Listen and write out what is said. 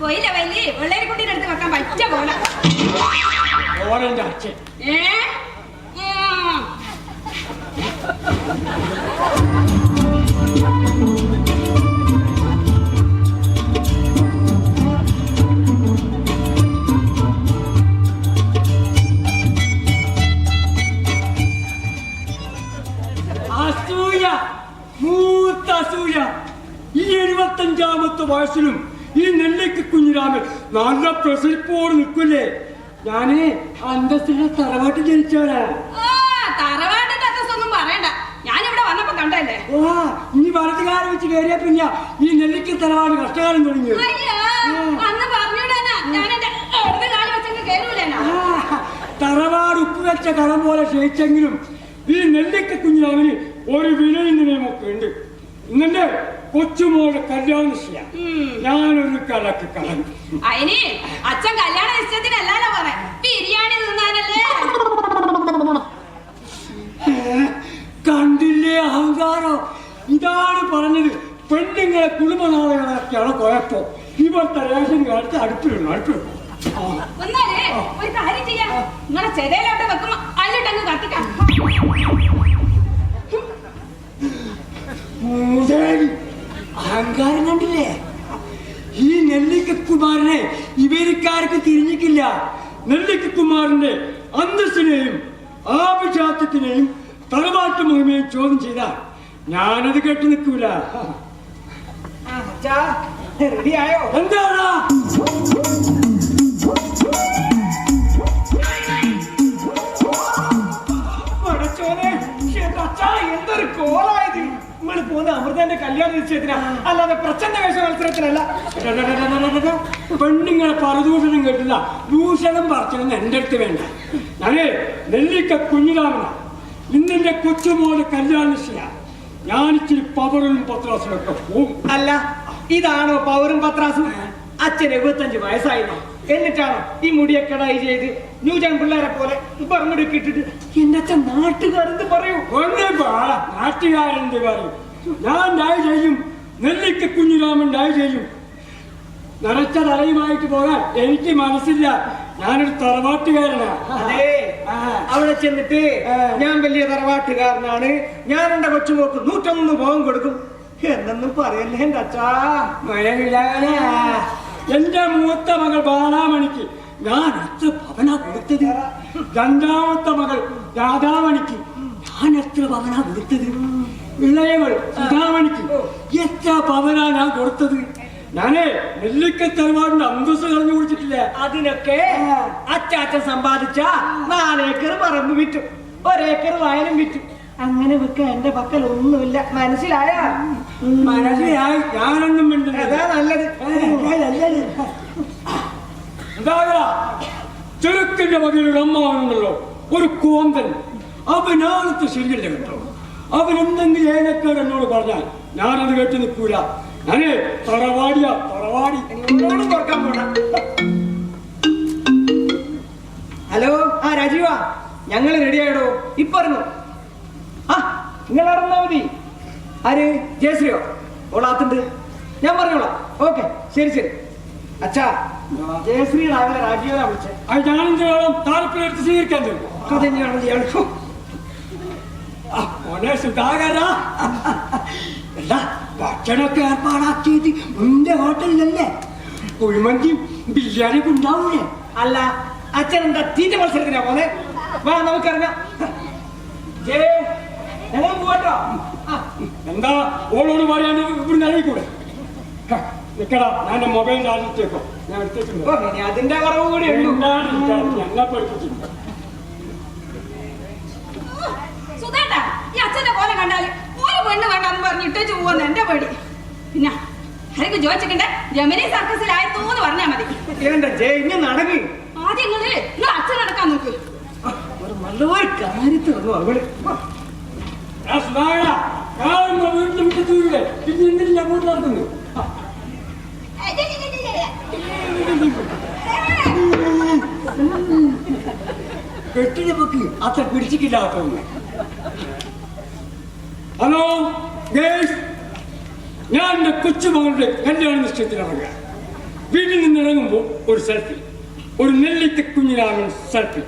പോയില്ല വൈലി വെള്ളരിക്കുട്ടീനെ അടുത്ത് വെക്കാൻ പറ്റ പോലെ അച്ഛൻ അസൂയ, മൂത്ത അസൂയ. ഈ 75ാമത്തെ വയസ്സിലും ഈ നെല്ലിക്ക കുഞ്ഞിരാമൻ നല്ല പ്രസരിപ്പോട് നിൽക്കില്ലേ? ഞാന് അന്തസ്സിന്റെ തറവാട്ടിൽ ജനിച്ചവനാ. തറവാട്ടിന്റെ അന്തസ്സൊന്നും പറയണ്ട, ഞാനിവിടെ വന്നപ്പോ കണ്ടല്ലേ. ഇനി വലതുകാലം വെച്ച് കയറിയ പിന്നെ ഈ നെല്ലിക്ക തറവാട് കഷ്ടകാലം തുടങ്ങി. തറവാട് ഉപ്പുവെച്ച കളം പോലെ ക്ഷയിച്ചെങ്കിലും ഈ നെല്ലിക്ക കുഞ്ഞിരാമന് ഒരു വിലയും നിയമമൊക്കെ ഉണ്ട്. ഇന്നെ കൊച്ചുമോളുടെ കല്യാണ നിശ്ചയ ഞാനൊരു കലക്ക് കളഞ്ഞു. അതിന് അച്ഛൻ കല്യാണ നിശ്ചയത്തിനല്ലോ പറയാ, ബിരിയാണി തിന്നാനല്ലേ. കണ്ടില്ലേ അഹങ്കാരം? ഇതാണ് പറഞ്ഞത്, പെണ്ണുങ്ങളെ കുടുംബനാളകളൊക്കെയാണ് കുഴപ്പം. ഇവിടുത്തെ റേഷൻ കാലത്ത് അടുപ്പിലുണ്ട്. ഒരു കാര്യം ചെയ്യാം, നിങ്ങളെ ചെതയിലോട്ട് വെക്കുമ്പോ അതിലിട്ടങ്ങ് കത്തിക്കാം. അഹങ്കാരം കണ്ടില്ലേ? ഈ നെല്ലിക്കുമാരനെ ഇവരിക്കാർക്ക് തിരിഞ്ഞിട്ടില്ല. നെല്ലിക്കുമാരന്റെ അന്തസ്സിനെയും ആഭിജാത്യത്തിനെയും തറവാട്ട് മഹിമയും ചോദ്യം ചെയ്താൽ ഞാനത് കേട്ടു നിൽക്കൂല. റെഡിയായോ? എന്താണോ എന്തൊരു കോളായത്! നിങ്ങൾ പോകുന്ന അമൃതന്റെ കല്യാണ നിശ്ചയത്തിനാ, അല്ലാതെ പ്രച്ഛന്ന വേഷ മത്സരത്തിനല്ല. പെണ്ണുങ്ങളെ പരദൂഷണം കേട്ടില്ല, ദൂഷണം പറച്ചൊന്നും എന്റെ അടുത്ത് വേണ്ട. ഞാനേ നെല്ലിക്ക കുഞ്ഞിരാമന, ഇന്നെന്റെ കൊച്ചുമോളെ കല്യാണ നിശ്ചയ. ഞാനിച്ചിരി പവറും പത്രാസും ഒക്കെ പോകും. അല്ല, ഇതാണോ പവറും പത്രാസും? അച്ഛൻ 75 വയസ്സായിരുന്നു, എന്നിട്ടാണോ ഈ മുടിയൊക്കെടായി ചെയ്ത് ന്യൂജൻ പിള്ളേരെ പോലെ പറഞ്ഞെടുക്കി ഇട്ടിട്ട് എന്റെ അച്ഛൻ നാട്ടുകാരെന്ത് പറയൂ? നാട്ടുകാരെന്ത് പറയും? ഞാൻ ഡായ് ചെയ്യും, നെല്ലിക്ക കുഞ്ഞിരാമൻ ഡായ് ചെയ്യും. നരച്ച തലയുമായിട്ട് പോകാൻ എനിക്ക് മനസ്സില്ല. ഞാനൊരു തറവാട്ടുകാരനാ. അതെ, അവിടെ ചെന്നിട്ട് ഞാൻ വലിയ തറവാട്ടുകാരനാണ്, ഞാൻ എന്റെ കൊച്ചുമോക്ക് 101 ഭവം കൊടുക്കും എന്നൊന്നും പറയല്ലേ എന്റെ അച്ഛാ. എന്റെ മൂത്ത മകൾ ബാലാമണിക്ക് ഞാൻ എത്ര ഭവന കൊടുത്തത്? രണ്ടാമത്തെ മകൾ രാധാമണിക്ക് ഞാൻ എത്ര ഭവന കൊടുത്തത്? ഇളയവൾ സുധാമണിക്ക് എത്ര ഭവന ഞാൻ കൊടുത്തത്? ഞാനേ നെല്ലിക്ക തറവാടിന്റെ അന്തസ്സ് കളഞ്ഞു കുടിച്ചിട്ടില്ല. അതിനൊക്കെ അച്ചാച്ചൻ സമ്പാദിച്ച 4 ഏക്കർ പറമ്പ് വിറ്റു, 1 ഏക്കർ വയലും വിറ്റു. അങ്ങനെ വെക്കാൻ എന്റെ പക്കൽ ഒന്നുമില്ല. മനസ്സിലായ? മനസ്സിലായി. ഞാനൊന്നും മിണ്ടുന്നില്ല. അതാ നല്ലത്. ചെറുക്കന്റെ വകയിലൊരു അമ്മാവനുണ്ടല്ലോ, ഒരു കോന്തൻ. അവനാളത്തെ ശരിയല്ല കേട്ടോ. അവൻ എന്തെങ്കിലും ഏനക്കാട് എന്നോട് പറഞ്ഞാൽ ഞാനത് കേട്ട് നിൽക്കൂല. ഞാനേ തറവാടിയാ, തറവാടി. തുറക്കാൻ പോണ. ഹലോ, രാജീവാ, ഞങ്ങള് റെഡിയായിടോ. ഇപ്പറഞ്ഞു. നിങ്ങൾ അറിഞ്ഞാ മതി. ആര്? ജയശ്രീയോ? ഓളാത്തുണ്ട്, ഞാൻ പറഞ്ഞോളാം. ഓക്കെ, ശരി ശരി. അച്ഛാ, ജയശ്രീയുടെ ആകെ രാജീവനാ വിളിച്ചത്. ഞാനെന്ത് വേണം? താല്പര്യം സ്വീകരിക്കാൻ തരും. അതെന്നെയാണ് ഇയാൾക്കോ. സുധാകര, എന്താ ഭക്ഷണമൊക്കെ ഏർപ്പാടാക്കിയത് നിന്റെ ഹോട്ടലിലല്ലേ? കുഴിമന്തിയും ബിരിയാണിയൊക്കെ ഉണ്ടാവൂലേ? അല്ല, അച്ഛൻ എന്താ തീറ്റ മത്സരത്തിനാ പോന്നെ? വാ, നമുക്കറിഞ്ഞാം. ഞങ്ങൾ പോട്ടോ. എന്താ ഓളോട് പറയാൻ ഇവിടെ നൽകിക്കൂടെ? നിക്കടാ, ഞാൻ മൊബൈൽ ചാർജിച്ചേക്കോ. ഞാൻ എടുത്തിട്ടുണ്ട്. അതിന്റെ കുറവ് കൂടി ഞങ്ങളെ പഠിപ്പിച്ചിട്ടുണ്ട്. സുധേട്ടാ, ഈ അച്ഛന്റെ പോലെ കണ്ടാല് ഒരു പെണ്ണ് വേണ്ടെന്ന് പറഞ്ഞിട്ട് പോവാന്ന് എന്റെ പേടി. പിന്നെ ആരൊക്കെ ചോദിച്ചിട്ടുണ്ട്, ജമിനി സർക്കസിലായെന്ന് പറഞ്ഞാ മതി. ഇങ്ങനെ നടങ്ങി. ആദ്യം നിങ്ങൾ അച്ഛൻ നടക്കാൻ നോക്ക്. നല്ലൊരു കാര്യത്തിൽ അവള് വീട്ടിൽ വിട്ടിട്ടൂടെ പിന്നെ എന്തിനാ അങ്ങോട്ട് നടക്കുന്നു? കെട്ടിനെ പൊക്കി അത്ര പിടിച്ചിട്ടില്ല. ഹലോ ഗേൾസ്, ഞാൻ എന്റെ കൊച്ചുമകളുടെ കല്യാണ നിശ്ചയത്തിനിറങ്ങുക. വീട്ടിൽ നിന്ന് ഇറങ്ങുമ്പോൾ ഒരു സെൽഫി, ഒരു നെല്ലിക്ക കുഞ്ഞിനാമൻ സെൽഫി.